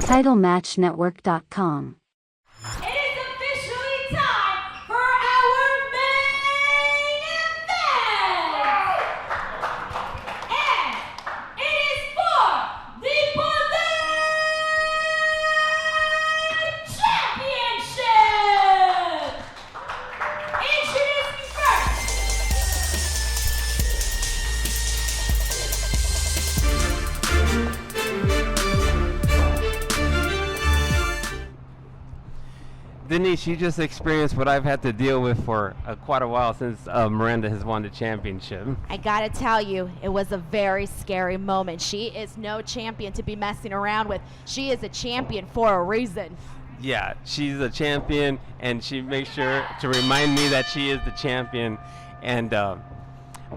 TitleMatchNetwork.com. It is officially time for our main event! And it is for the Contender Championship! Introducing first, Denise, you just experienced what I've had to deal with for quite a while since Miranda has won the championship. I gotta tell you, it was a very scary moment. She is no champion to be messing around with. She is a champion for a reason. Yeah, she's a champion, and she makes sure to remind me that she is the champion. And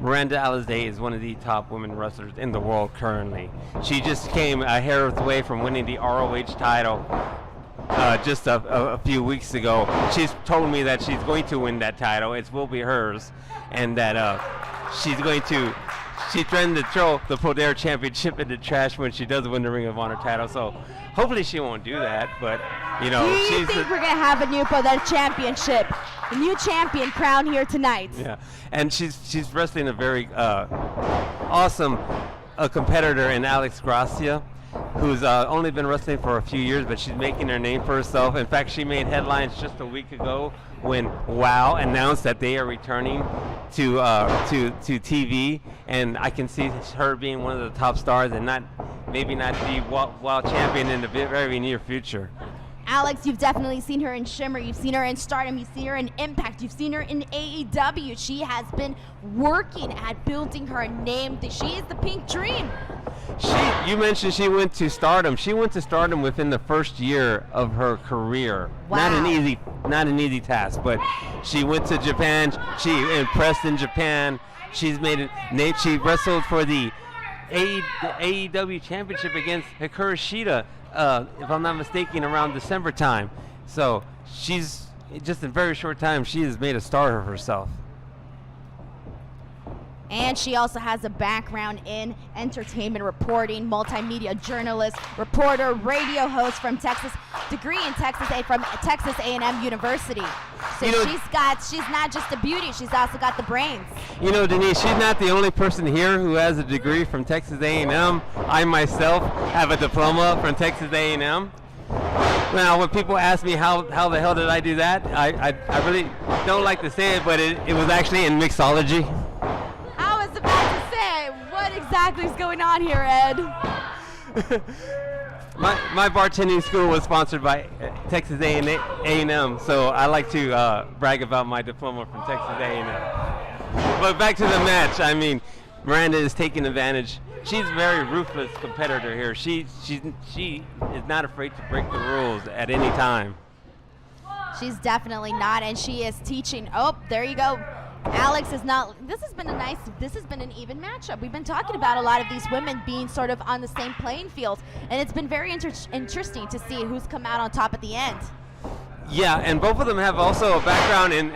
Miranda Alize is one of the top women wrestlers in the world currently. She just came a hair away from winning the ROH title just a few weeks ago. She's told me that she's going to win that title. It will be hers, and that she threatened to throw the Contender Championship in the trash when she does win the Ring of Honor title. So hopefully she won't do that. But you know, Do you think we're gonna have a new Contender Championship, a new champion crown here tonight? Yeah, and she's wrestling a very awesome competitor in Alex Gracia, who's only been wrestling for a few years, but she's making her name for herself. In fact, she made headlines just a week ago when WOW announced that they are returning to TV, and I can see her being one of the top stars, and maybe not the WOW champion in the very near future. Alex, you've definitely seen her in Shimmer, you've seen her in Stardom, you've seen her in Impact, you've seen her in AEW. She has been working at building her name. She is the Pink Dream. You mentioned she went to Stardom. She went to Stardom within the first year of her career. Wow. Not an easy task, but she went to Japan. She impressed in Japan. She's made a name. She wrestled for the AEW Championship against Hikaru Shida, if I'm not mistaken, around December time. So she's just in a very short time, she has made a star of herself. And she also has a background in entertainment reporting, multimedia journalist, reporter, radio host from Texas, degree in Texas from Texas A&M University. So she's not just a beauty, she's also got the brains. You know, Denise, she's not the only person here who has a degree from Texas A&M. I myself have a diploma from Texas A&M. Now, when people ask me how the hell did I do that, I really don't like to say it, but it was actually in mixology. What exactly is going on here, Ed? My bartending school was sponsored by Texas A&M, so I like to brag about my diploma from Texas A&M. But back to the match. I mean, Miranda is taking advantage. She's a very ruthless competitor here. She is not afraid to break the rules at any time. She's definitely not, and she is teaching. Oh, there you go. Alex is not. This has been an even matchup. We've been talking about a lot of these women being sort of on the same playing field, and it's been very interesting to see who's come out on top at the end. Yeah, and both of them have also a background in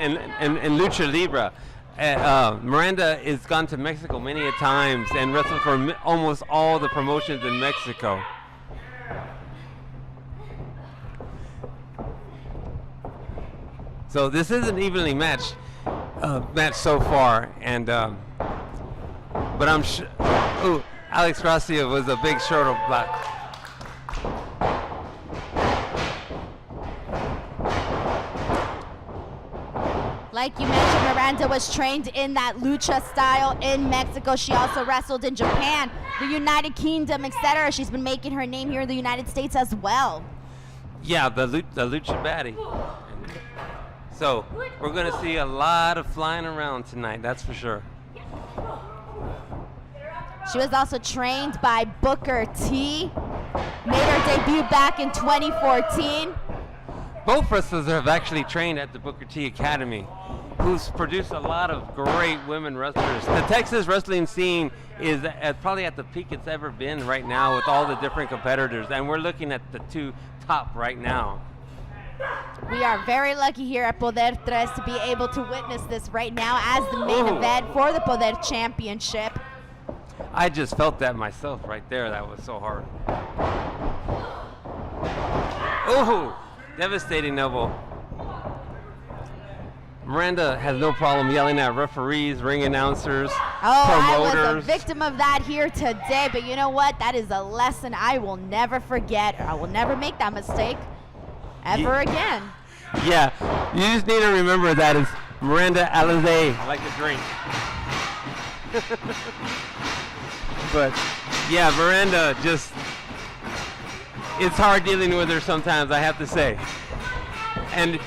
Lucha Libre. Miranda has gone to Mexico many a times and wrestled for almost all the promotions in Mexico. So this is an evenly match so far, and but I'm sure. Ooh, Alex Gracia was a big short of black. Like you mentioned, Miranda was trained in that lucha style in Mexico. She also wrestled in Japan, the United Kingdom, etc. She's been making her name here in the United States as well. Yeah, the lucha baddie. So we're going to see a lot of flying around tonight, that's for sure. She was also trained by Booker T. Made her debut back in 2014. Both wrestlers have actually trained at the Booker T Academy, who's produced a lot of great women wrestlers. The Texas wrestling scene is probably at the peak it's ever been right now with all the different competitors, and we're looking at the two top right now. We are very lucky here at Poder 3 to be able to witness this right now as the main event for the Poder Championship. I just felt that myself right there. That was so hard. Oh, devastating elbow. Miranda has no problem yelling at referees, ring announcers, I was promoters. a victim of that here today, but you know what? That is a lesson I will never forget. I will never make that mistake ever again. Yeah, you just need to remember that it's Miranda Alize, like a drink. But yeah, Miranda just, it's hard dealing with her sometimes, I have to say. And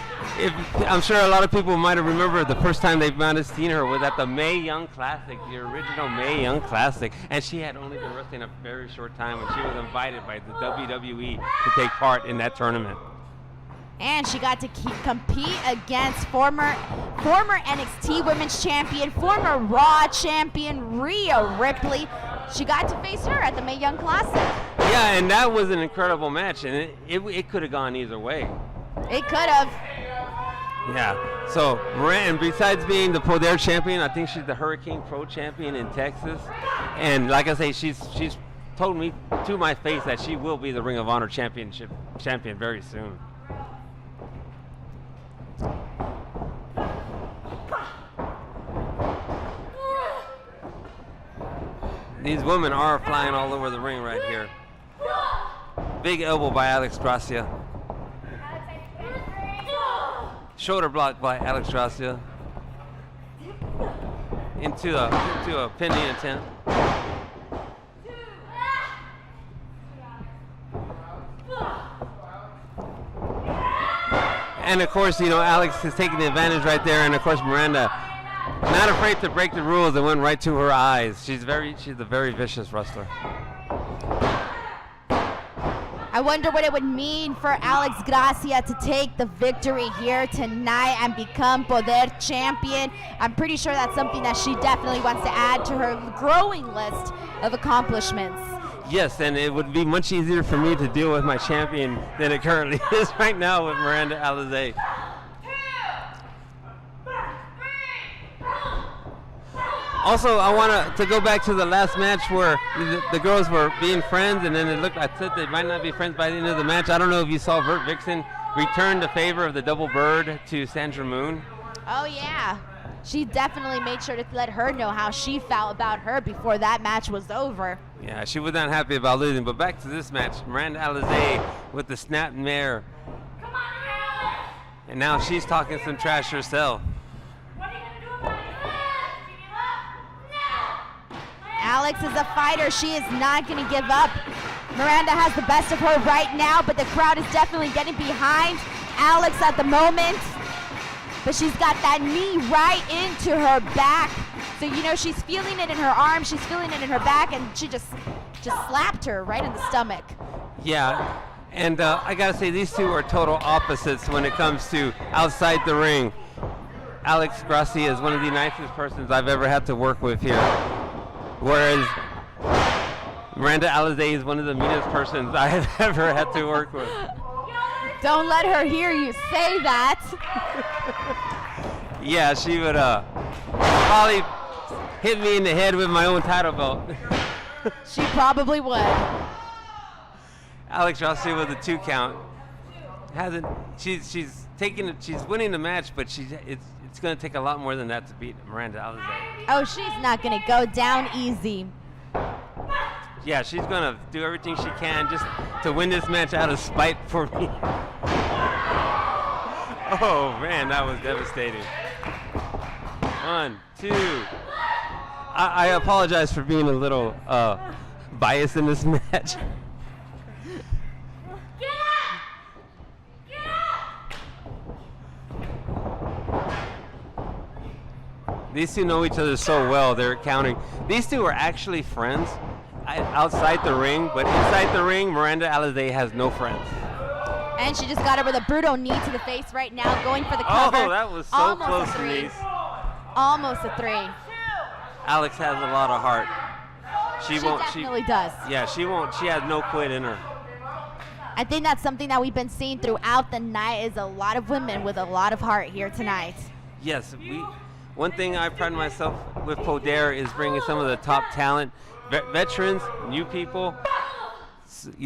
I'm sure a lot of people might have remembered the first time they might have seen her was at the Mae Young Classic, the original Mae Young Classic, and she had only been wrestling a very short time when she was invited by the WWE to take part in that tournament. And she got to compete against former NXT Women's Champion, former Raw Champion Rhea Ripley. She got to face her at the Mae Young Classic. Yeah, and that was an incredible match, and it could have gone either way. It could have. Yeah. So Miranda, besides being the Poder champion, I think she's the Hurricane Pro champion in Texas. And like I say, she's told me to my face that she will be the Ring of Honor champion very soon. These women are flying all over the ring right here. Big elbow by Alex Gracia. Shoulder block by Alex Gracia. Into a pinning attempt. And of course, you know, Alex is taking the advantage right there, and of course Miranda, not afraid to break the rules, and went right to her eyes. She's a very vicious wrestler. I wonder what it would mean for Alex Gracia to take the victory here tonight and become Poder champion. I'm pretty sure that's something that she definitely wants to add to her growing list of accomplishments. Yes, and it would be much easier for me to deal with my champion than it currently is right now with Miranda Alize. Also, I want to go back to the last match where the girls were being friends, and then I said they might not be friends by the end of the match. I don't know if you saw Vert Vixen return the favor of the double bird to Sandra Moon. Oh, yeah. She definitely made sure to let her know how she felt about her before that match was over. Yeah, she was not happy about losing. But back to this match, Miranda Alize with the snap mare. And now she's talking some trash herself. Alex is a fighter. She is not going to give up. Miranda has the best of her right now, but the crowd is definitely getting behind Alex at the moment. But she's got that knee right into her back. So, you know, she's feeling it in her arm, she's feeling it in her back, and she just slapped her right in the stomach. Yeah, and I got to say, these two are total opposites when it comes to outside the ring. Alex Gracia is one of the nicest persons I've ever had to work with here. Whereas Miranda Alize is one of the meanest persons I have ever had to work with. Don't let her hear you say that. Yeah, she would probably hit me in the head with my own title belt. She probably would. Alex Gracia with a 2 count. She's winning the match, but it's going to take a lot more than that to beat Miranda Alize. Oh, she's not going to go down easy. Yeah, she's going to do everything she can just to win this match out of spite for me. Oh, man, that was devastating. 1, 2. I apologize for being a little biased in this match. These two know each other so well, they're counting. These two are actually friends outside the ring, but inside the ring, Miranda Alize has no friends. And she just got her with a brutal knee to the face right now, going for the cover. Oh, that was so almost close a to 3. these. Almost a 3. Alex has a lot of heart. She definitely does. Yeah, she won't. She has no quit in her. I think that's something that we've been seeing throughout the night is a lot of women with a lot of heart here tonight. Yes, one thing I pride myself with Poder is bringing some of the top talent, veterans, new people.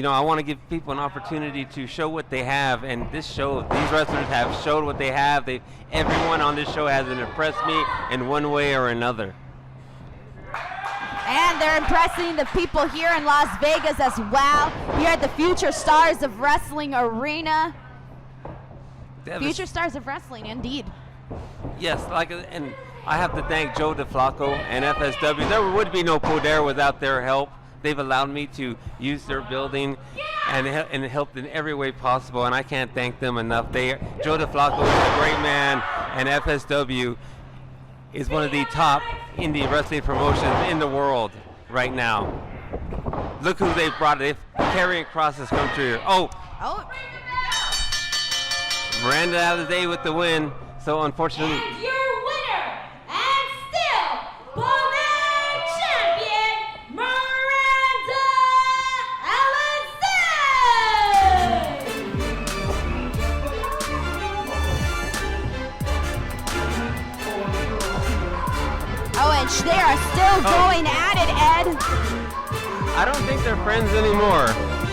I want to give people an opportunity to show what they have, and these wrestlers have showed what they have. Everyone on this show has impressed me in one way or another. And they're impressing the people here in Las Vegas as well. Here at the Future Stars of Wrestling Arena. Future Stars of Wrestling, indeed. Yes, and I have to thank Joe DeFlacco and FSW. There would be no Contender without their help. They've allowed me to use their building and helped in every way possible, and I can't thank them enough. Joe DeFlacco is a great man, and FSW is one of the top indie wrestling promotions in the world right now. Look who they brought. They're carrying across this country. Oh. Miranda Alize with the win. So unfortunately. And your winner and still Women Champion, Miranda Alize. Oh, and they are still going at it, Ed. I don't think they're friends anymore.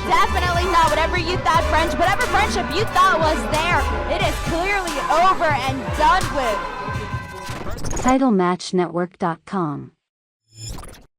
Definitely not. Whatever friendship you thought was there, it is clearly over and done with. TitleMatchNetwork.com